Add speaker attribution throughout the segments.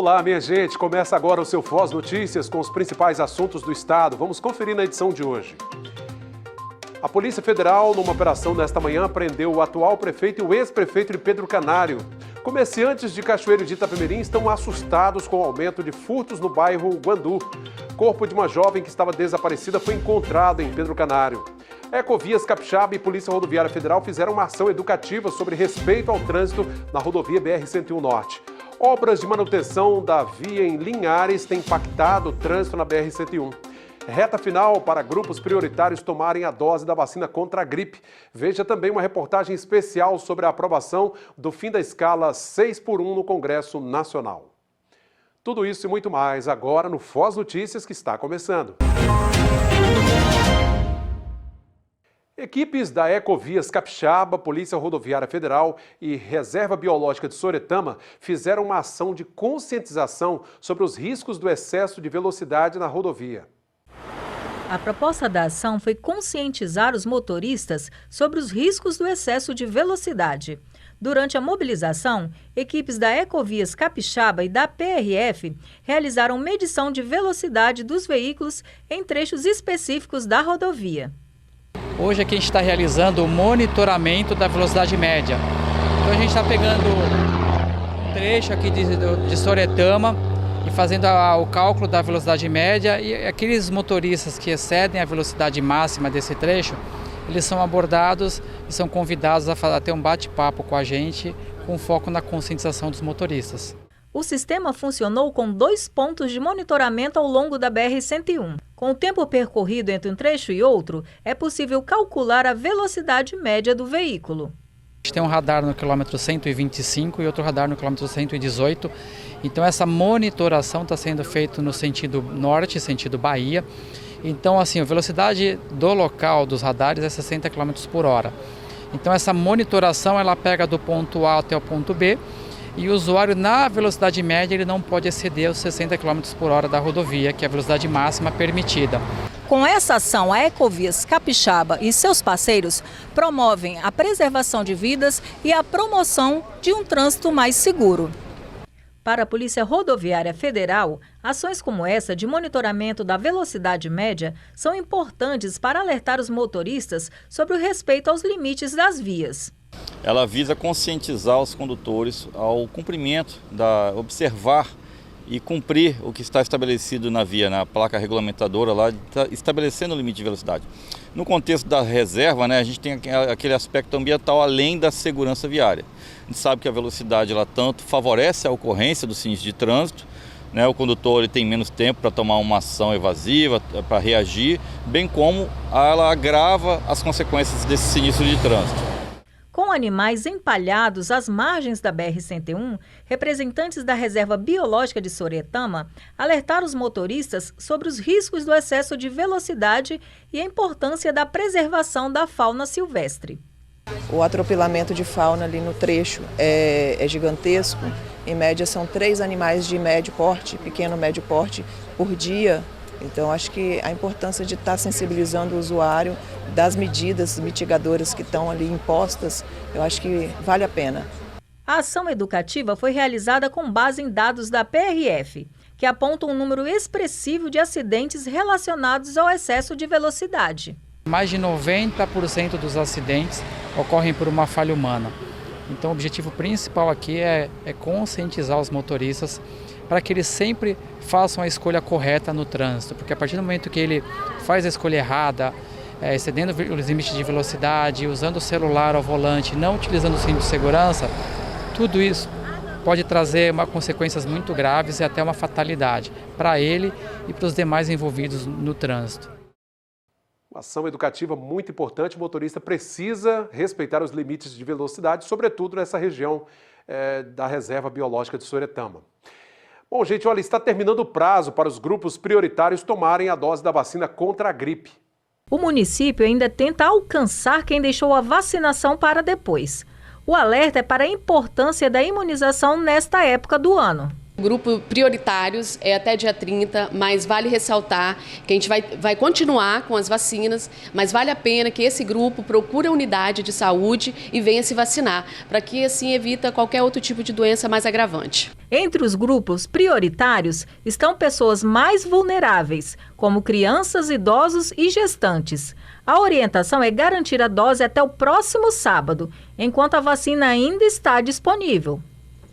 Speaker 1: Olá, minha gente. Começa agora o seu Foz Notícias com os principais assuntos do estado. Vamos conferir na edição de hoje. A Polícia Federal, numa operação nesta manhã, prendeu o atual prefeito e o ex-prefeito de Pedro Canário. Comerciantes de Cachoeiro de Itapemirim estão assustados com o aumento de furtos no bairro Guandu. Corpo de uma jovem que estava desaparecida foi encontrado em Pedro Canário. Ecovias Capixaba e Polícia Rodoviária Federal fizeram uma ação educativa sobre respeito ao trânsito na rodovia BR-101 Norte. Obras de manutenção da via em Linhares têm impactado o trânsito na BR-101. Reta final para grupos prioritários tomarem a dose da vacina contra a gripe. Veja também uma reportagem especial sobre a aprovação do fim da escala 6x1 no Congresso Nacional. Tudo isso e muito mais agora no Foz Notícias, que está começando. Equipes da Ecovias Capixaba, Polícia Rodoviária Federal e Reserva Biológica de Soretama fizeram uma ação de conscientização sobre os riscos do excesso de velocidade na rodovia.
Speaker 2: A proposta da ação foi conscientizar os motoristas sobre os riscos do excesso de velocidade. Durante a mobilização, equipes da Ecovias Capixaba e da PRF realizaram medição de velocidade dos veículos em trechos específicos da rodovia.
Speaker 3: Hoje aqui a gente está realizando o monitoramento da velocidade média. Então a gente está pegando um trecho aqui de Soretama e fazendo o cálculo da velocidade média, e aqueles motoristas que excedem a velocidade máxima desse trecho, eles são abordados e são convidados a ter um bate-papo com a gente, com foco na conscientização dos motoristas.
Speaker 2: O sistema funcionou com 2 pontos de monitoramento ao longo da BR-101. Com o tempo percorrido entre um trecho e outro, é possível calcular a velocidade média do veículo.
Speaker 3: A gente tem um radar no quilômetro 125 e outro radar no quilômetro 118. Então essa monitoração está sendo feita no sentido norte, sentido Bahia. Então assim, a velocidade do local dos radares é 60 km por hora. Então essa monitoração ela pega do ponto A até o ponto B. E o usuário, na velocidade média, ele não pode exceder os 60 km por hora da rodovia, que é a velocidade máxima permitida.
Speaker 2: Com essa ação, a Ecovias Capixaba e seus parceiros promovem a preservação de vidas e a promoção de um trânsito mais seguro. Para a Polícia Rodoviária Federal, ações como essa de monitoramento da velocidade média são importantes para alertar os motoristas sobre o respeito aos limites das vias.
Speaker 4: Ela visa conscientizar os condutores ao cumprimento, observar e cumprir o que está estabelecido na via, na placa regulamentadora lá, estabelecendo o limite de velocidade. No contexto da reserva, a gente tem aquele aspecto ambiental além da segurança viária. A gente sabe que a velocidade ela tanto favorece a ocorrência do sinistro de trânsito, o condutor ele tem menos tempo para tomar uma ação evasiva, para reagir, bem como ela agrava as consequências desse sinistro de trânsito.
Speaker 2: Com animais empalhados às margens da BR-101, representantes da Reserva Biológica de Soretama alertaram os motoristas sobre os riscos do excesso de velocidade e a importância da preservação da fauna silvestre.
Speaker 5: O atropelamento de fauna ali no trecho é gigantesco. Em média são 3 animais de médio porte, pequeno médio porte, por dia. Então acho que a importância de estar sensibilizando o usuário das medidas mitigadoras que estão ali impostas, eu acho que vale a pena.
Speaker 2: A ação educativa foi realizada com base em dados da PRF, que apontam um número expressivo de acidentes relacionados ao excesso de velocidade.
Speaker 3: Mais de 90% dos acidentes ocorrem por uma falha humana. Então o objetivo principal aqui é conscientizar os motoristas para que eles sempre façam a escolha correta no trânsito, porque a partir do momento que ele faz a escolha errada, excedendo os limites de velocidade, usando o celular ao volante, não utilizando o cinto de segurança, tudo isso pode trazer consequências muito graves e até uma fatalidade para ele e para os demais envolvidos no trânsito.
Speaker 1: Uma ação educativa muito importante, o motorista precisa respeitar os limites de velocidade, sobretudo nessa região da Reserva Biológica de Soretama. Bom, gente, olha, está terminando o prazo para os grupos prioritários tomarem a dose da vacina contra a gripe.
Speaker 2: O município ainda tenta alcançar quem deixou a vacinação para depois. O alerta é para a importância da imunização nesta época do ano.
Speaker 6: Grupo prioritários é até dia 30, mas vale ressaltar que a gente vai continuar com as vacinas, mas vale a pena que esse grupo procure a unidade de saúde e venha se vacinar, para que assim evita qualquer outro tipo de doença mais agravante.
Speaker 2: Entre os grupos prioritários estão pessoas mais vulneráveis, como crianças, idosos e gestantes. A orientação é garantir a dose até o próximo sábado, enquanto a vacina ainda está disponível.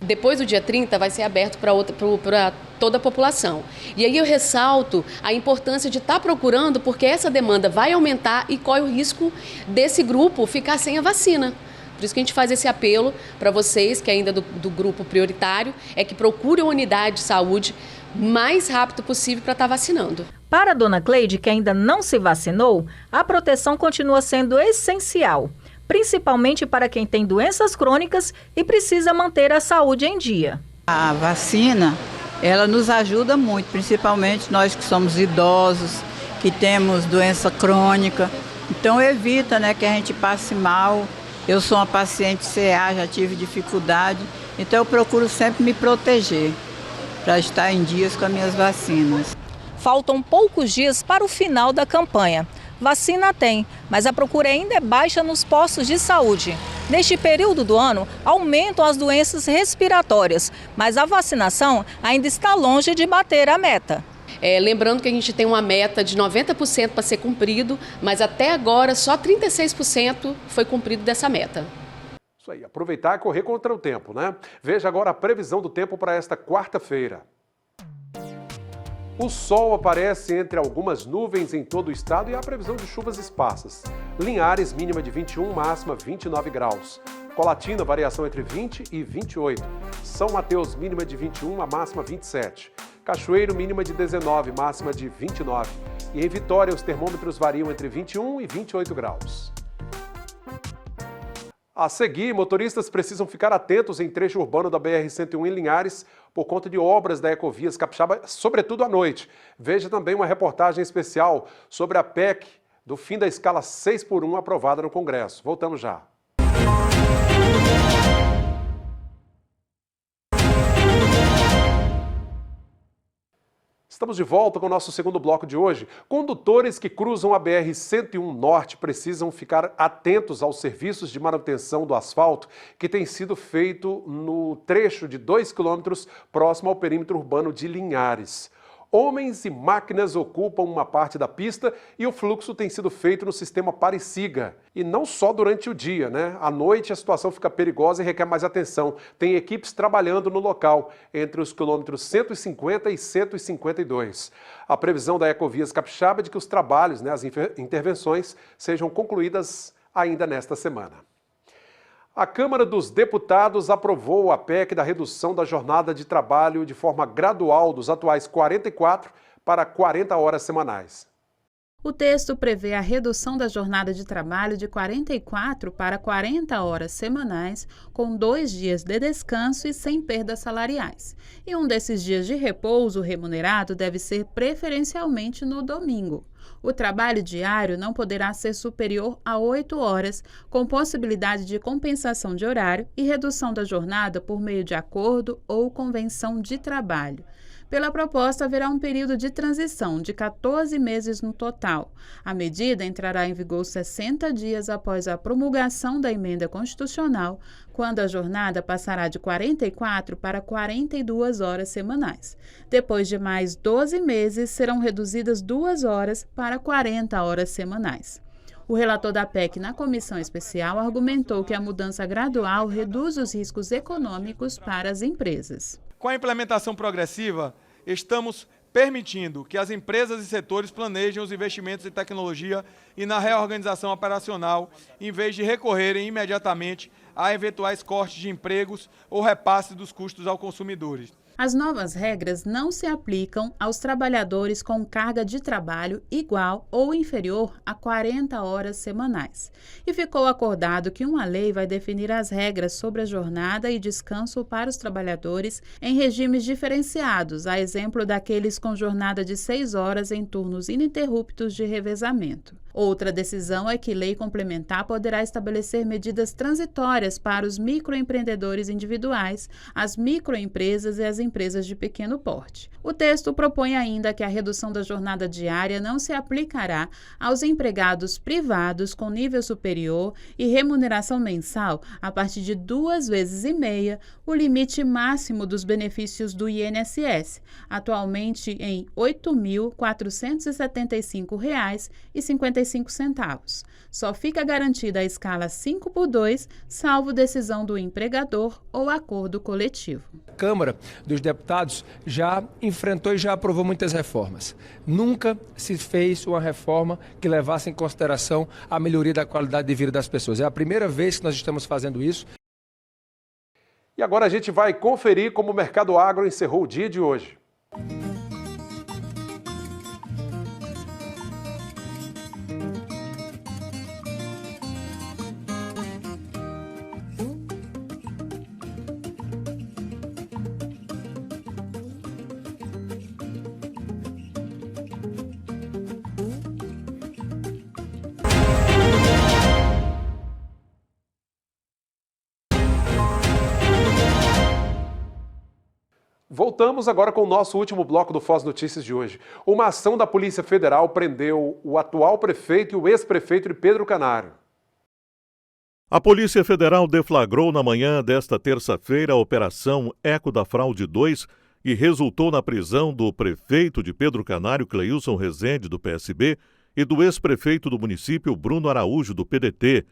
Speaker 6: Depois do dia 30 vai ser aberto para toda a população. E aí eu ressalto a importância de estar procurando, porque essa demanda vai aumentar e corre o risco desse grupo ficar sem a vacina. Por isso que a gente faz esse apelo para vocês, que ainda do grupo prioritário, é que procurem a unidade de saúde o mais rápido possível para estar vacinando.
Speaker 2: Para a dona Cleide, que ainda não se vacinou, a proteção continua sendo essencial, principalmente para quem tem doenças crônicas e precisa manter a saúde em dia.
Speaker 7: A vacina, ela nos ajuda muito, principalmente nós que somos idosos, que temos doença crônica. Então evita, que a gente passe mal. Eu sou uma paciente CA, já tive dificuldade, então eu procuro sempre me proteger para estar em dias com as minhas vacinas.
Speaker 2: Faltam poucos dias para o final da campanha. Vacina tem, mas a procura ainda é baixa nos postos de saúde. Neste período do ano, aumentam as doenças respiratórias, mas a vacinação ainda está longe de bater a meta.
Speaker 6: Lembrando que a gente tem uma meta de 90% para ser cumprido, mas até agora só 36% foi cumprido dessa meta.
Speaker 1: Isso aí, aproveitar e correr contra o tempo, né? Veja agora a previsão do tempo para esta quarta-feira. O sol aparece entre algumas nuvens em todo o estado e há previsão de chuvas esparsas. Linhares, mínima de 21, máxima 29 graus. Colatina, variação entre 20 e 28. São Mateus, mínima de 21, a máxima 27. Cachoeiro, mínima de 19, máxima de 29. E em Vitória, os termômetros variam entre 21 e 28 graus. A seguir, motoristas precisam ficar atentos em trecho urbano da BR-101 em Linhares por conta de obras da Ecovias Capixaba, sobretudo à noite. Veja também uma reportagem especial sobre a PEC do fim da escala 6x1 aprovada no Congresso. Voltamos já. Estamos de volta com o nosso segundo bloco de hoje. Condutores que cruzam a BR-101 Norte precisam ficar atentos aos serviços de manutenção do asfalto que tem sido feito no trecho de 2 quilômetros próximo ao perímetro urbano de Linhares. Homens e máquinas ocupam uma parte da pista e o fluxo tem sido feito no sistema pare-siga. E não só durante o dia, né? À noite a situação fica perigosa e requer mais atenção. Tem equipes trabalhando no local, entre os quilômetros 150 e 152. A previsão da Ecovias Capixaba é de que os trabalhos, as intervenções, sejam concluídas ainda nesta semana. A Câmara dos Deputados aprovou a PEC da redução da jornada de trabalho de forma gradual dos atuais 44 para 40 horas semanais.
Speaker 8: O texto prevê a redução da jornada de trabalho de 44 para 40 horas semanais, com 2 dias de descanso e sem perdas salariais. E um desses dias de repouso remunerado deve ser preferencialmente no domingo. O trabalho diário não poderá ser superior a 8 horas, com possibilidade de compensação de horário e redução da jornada por meio de acordo ou convenção de trabalho. Pela proposta, haverá um período de transição de 14 meses no total. A medida entrará em vigor 60 dias após a promulgação da emenda constitucional, quando a jornada passará de 44 para 42 horas semanais. Depois de mais 12 meses, serão reduzidas 2 horas para 40 horas semanais. O relator da PEC na comissão especial argumentou que a mudança gradual reduz os riscos econômicos para as empresas.
Speaker 9: Com a implementação progressiva, estamos permitindo que as empresas e setores planejem os investimentos em tecnologia e na reorganização operacional, em vez de recorrerem imediatamente a eventuais cortes de empregos ou repasse dos custos aos consumidores.
Speaker 8: As novas regras não se aplicam aos trabalhadores com carga de trabalho igual ou inferior a 40 horas semanais. E ficou acordado que uma lei vai definir as regras sobre a jornada e descanso para os trabalhadores em regimes diferenciados, a exemplo daqueles com jornada de 6 horas em turnos ininterruptos de revezamento. Outra decisão é que lei complementar poderá estabelecer medidas transitórias para os microempreendedores individuais, as microempresas e as empresas de pequeno porte. O texto propõe ainda que a redução da jornada diária não se aplicará aos empregados privados com nível superior e remuneração mensal a partir de 2,5 vezes o limite máximo dos benefícios do INSS, atualmente em R$ 8.475,55. Só fica garantida a escala 5x2, salvo decisão do empregador ou acordo coletivo.
Speaker 10: A Câmara dos Deputados já enfrentou e já aprovou muitas reformas. Nunca se fez uma reforma que levasse em consideração a melhoria da qualidade de vida das pessoas. É a primeira vez que nós estamos fazendo isso.
Speaker 1: E agora a gente vai conferir como o Mercado Agro encerrou o dia de hoje. Voltamos agora com o nosso último bloco do Foz Notícias de hoje. Uma ação da Polícia Federal prendeu o atual prefeito e o ex-prefeito de Pedro Canário.
Speaker 11: A Polícia Federal deflagrou na manhã desta terça-feira a Operação Eco da Fraude 2 e resultou na prisão do prefeito de Pedro Canário, Cleilson Rezende, do PSB, e do ex-prefeito do município, Bruno Araújo, do PDT.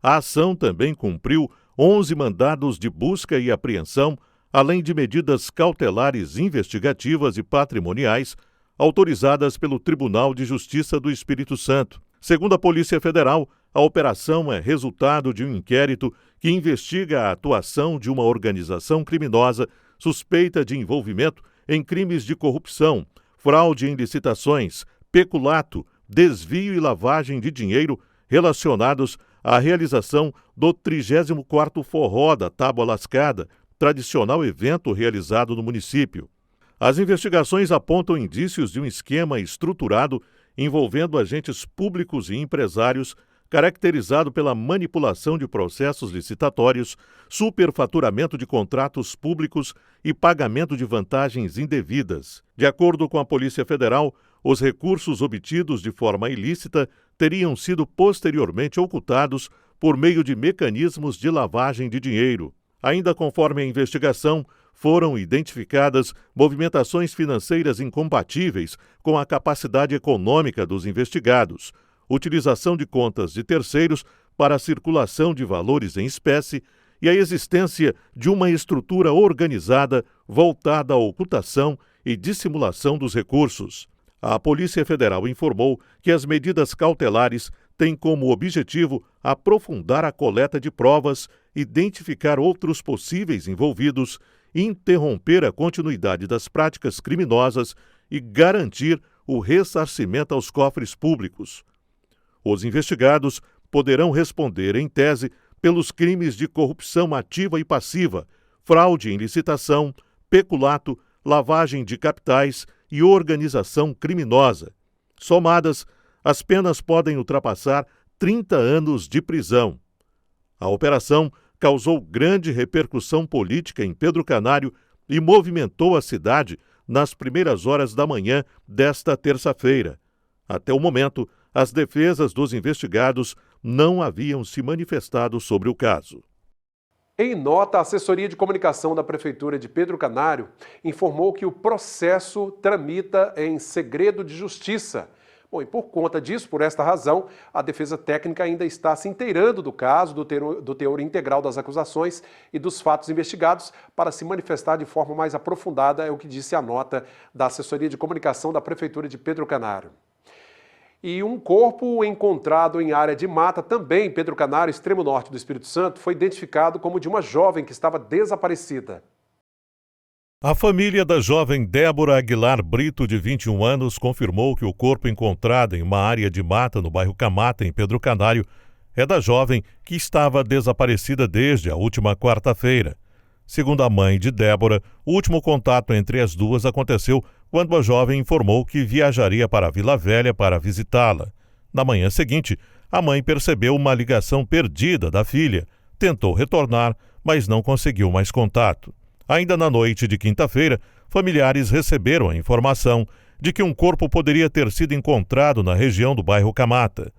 Speaker 11: A ação também cumpriu 11 mandados de busca e apreensão, além de medidas cautelares investigativas e patrimoniais autorizadas pelo Tribunal de Justiça do Espírito Santo. Segundo a Polícia Federal, a operação é resultado de um inquérito que investiga a atuação de uma organização criminosa suspeita de envolvimento em crimes de corrupção, fraude em licitações, peculato, desvio e lavagem de dinheiro relacionados à realização do 34º Forró da Tábua Lascada, tradicional evento realizado no município. As investigações apontam indícios de um esquema estruturado envolvendo agentes públicos e empresários, caracterizado pela manipulação de processos licitatórios, superfaturamento de contratos públicos e pagamento de vantagens indevidas. De acordo com a Polícia Federal, os recursos obtidos de forma ilícita teriam sido posteriormente ocultados por meio de mecanismos de lavagem de dinheiro. Ainda conforme a investigação, foram identificadas movimentações financeiras incompatíveis com a capacidade econômica dos investigados, utilização de contas de terceiros para a circulação de valores em espécie e a existência de uma estrutura organizada voltada à ocultação e dissimulação dos recursos. A Polícia Federal informou que as medidas cautelares têm como objetivo aprofundar a coleta de provas, identificar outros possíveis envolvidos, interromper a continuidade das práticas criminosas e garantir o ressarcimento aos cofres públicos. Os investigados poderão responder, em tese, pelos crimes de corrupção ativa e passiva, fraude em licitação, peculato, lavagem de capitais e organização criminosa. Somadas, as penas podem ultrapassar 30 anos de prisão. A operação causou grande repercussão política em Pedro Canário e movimentou a cidade nas primeiras horas da manhã desta terça-feira. Até o momento, as defesas dos investigados não haviam se manifestado sobre o caso.
Speaker 1: Em nota, a assessoria de comunicação da Prefeitura de Pedro Canário informou que o processo tramita em segredo de justiça. Bom, e por conta disso, por esta razão, a defesa técnica ainda está se inteirando do caso, do teor integral das acusações e dos fatos investigados para se manifestar de forma mais aprofundada, é o que disse a nota da assessoria de comunicação da Prefeitura de Pedro Canário. E um corpo encontrado em área de mata, também em Pedro Canário, extremo norte do Espírito Santo, foi identificado como de uma jovem que estava desaparecida.
Speaker 11: A família da jovem Débora Aguilar Brito, de 21 anos, confirmou que o corpo encontrado em uma área de mata no bairro Camata, em Pedro Canário, é da jovem que estava desaparecida desde a última quarta-feira. Segundo a mãe de Débora, o último contato entre as duas aconteceu quando a jovem informou que viajaria para a Vila Velha para visitá-la. Na manhã seguinte, a mãe percebeu uma ligação perdida da filha. Tentou retornar, mas não conseguiu mais contato. Ainda na noite de quinta-feira, familiares receberam a informação de que um corpo poderia ter sido encontrado na região do bairro Camata.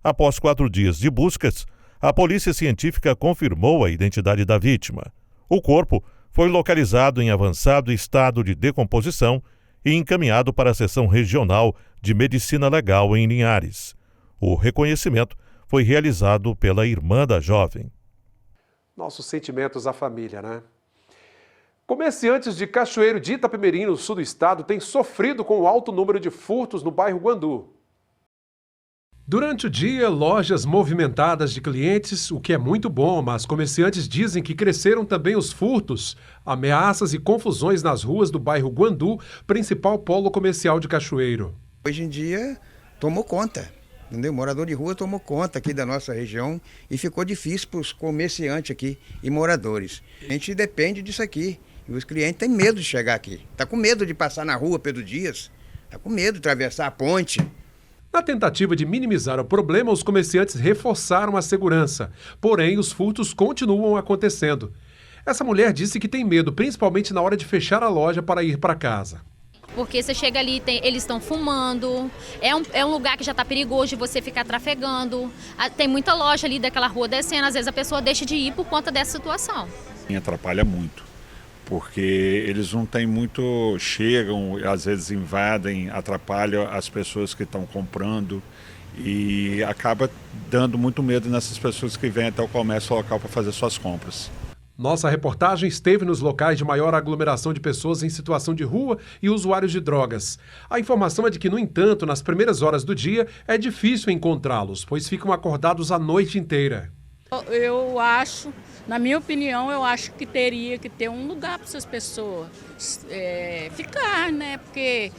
Speaker 11: Após 4 dias de buscas, a polícia científica confirmou a identidade da vítima. O corpo foi localizado em avançado estado de decomposição e encaminhado para a seção regional de medicina legal em Linhares. O reconhecimento foi realizado pela irmã da jovem.
Speaker 1: Nossos sentimentos à família, né? Comerciantes de Cachoeiro de Itapemirim, no sul do estado, têm sofrido com o alto número de furtos no bairro Guandu. Durante o dia, lojas movimentadas de clientes, o que é muito bom, mas comerciantes dizem que cresceram também os furtos, ameaças e confusões nas ruas do bairro Guandu, principal polo comercial de Cachoeiro.
Speaker 12: Hoje em dia, tomou conta, entendeu? Morador de rua tomou conta aqui da nossa região e ficou difícil para os comerciantes aqui e moradores. A gente depende disso aqui. E os clientes têm medo de chegar aqui. Está com medo de passar na rua Pedro Dias. Está com medo de atravessar a ponte.
Speaker 1: Na tentativa de minimizar o problema, os comerciantes reforçaram a segurança. Porém, os furtos continuam acontecendo. Essa mulher disse que tem medo, principalmente na hora de fechar a loja para ir para casa.
Speaker 13: Porque você chega ali, eles estão fumando, é um lugar que já está perigoso de você ficar trafegando. Tem muita loja ali daquela rua descendo, às vezes a pessoa deixa de ir por conta dessa situação.
Speaker 14: Atrapalha muito. Porque eles não têm muito, chegam, às vezes invadem, atrapalham as pessoas que estão comprando e acaba dando muito medo nessas pessoas que vêm até o comércio local para fazer suas compras.
Speaker 1: Nossa reportagem esteve nos locais de maior aglomeração de pessoas em situação de rua e usuários de drogas. A informação é de que, no entanto, nas primeiras horas do dia é difícil encontrá-los, pois ficam acordados a noite inteira.
Speaker 15: Eu acho, na minha opinião, eu acho que teria que ter um lugar para essas pessoas ficar, né? Porque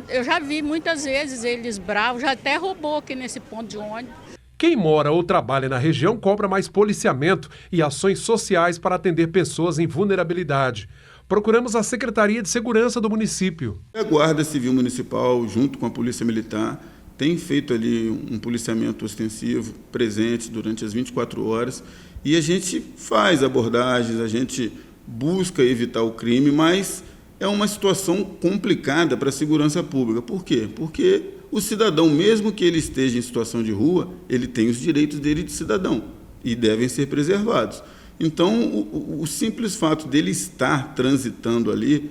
Speaker 15: eu já vi muitas vezes eles bravos, já até roubou aqui nesse ponto de ônibus.
Speaker 1: Quem mora ou trabalha na região cobra mais policiamento e ações sociais para atender pessoas em vulnerabilidade. Procuramos a Secretaria de Segurança do município.
Speaker 16: A Guarda Civil Municipal, junto com a Polícia Militar, tem feito ali um policiamento ostensivo, presente durante as 24 horas, e a gente faz abordagens, a gente busca evitar o crime, mas é uma situação complicada para a segurança pública. Por quê? Porque o cidadão, mesmo que ele esteja em situação de rua, ele tem os direitos dele de cidadão e devem ser preservados. Então, o simples fato dele estar transitando ali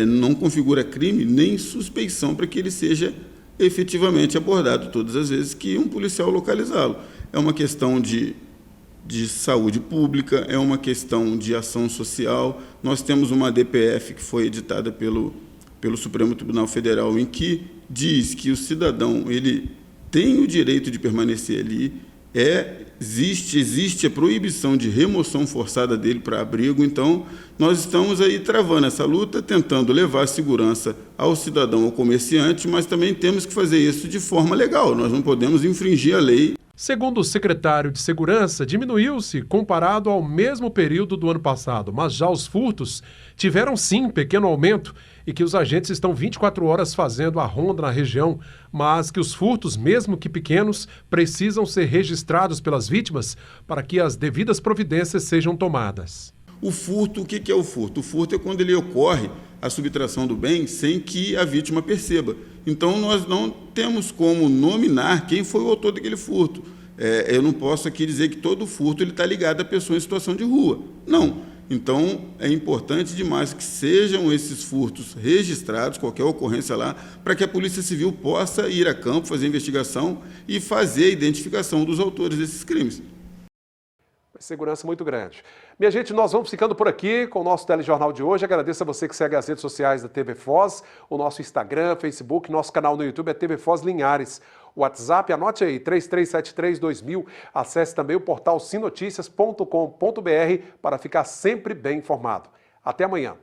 Speaker 16: não configura crime nem suspeição para que ele seja efetivamente abordado todas as vezes que um policial localizá-lo. É uma questão de saúde pública, é uma questão de ação social. Nós temos uma DPF que foi editada pelo Supremo Tribunal Federal, em que diz que o cidadão ele tem o direito de permanecer ali, existe a proibição de remoção forçada dele para abrigo. Então, nós estamos aí travando essa luta, tentando levar a segurança ao cidadão, ao comerciante, mas também temos que fazer isso de forma legal, nós não podemos infringir a lei.
Speaker 1: Segundo o secretário de Segurança, diminuiu-se comparado ao mesmo período do ano passado, mas já os furtos tiveram sim pequeno aumento e que os agentes estão 24 horas fazendo a ronda na região, mas que os furtos, mesmo que pequenos, precisam ser registrados pelas vítimas para que as devidas providências sejam tomadas.
Speaker 16: O furto, o que é o furto? O furto é quando ele ocorre a subtração do bem sem que a vítima perceba. Então, nós não temos como nominar quem foi o autor daquele furto. Eu não posso aqui dizer que todo furto está ligado à pessoa em situação de rua. Não. Então, é importante demais que sejam esses furtos registrados, qualquer ocorrência lá, para que a Polícia Civil possa ir a campo, fazer a investigação e fazer a identificação dos autores desses crimes.
Speaker 1: Segurança muito grande. Minha gente, nós vamos ficando por aqui com o nosso telejornal de hoje. Agradeço a você que segue as redes sociais da TV Foz, o nosso Instagram, Facebook, nosso canal no YouTube é TV Foz Linhares. O WhatsApp, anote aí, 3373-2000. Acesse também o portal sinoticias.com.br para ficar sempre bem informado. Até amanhã.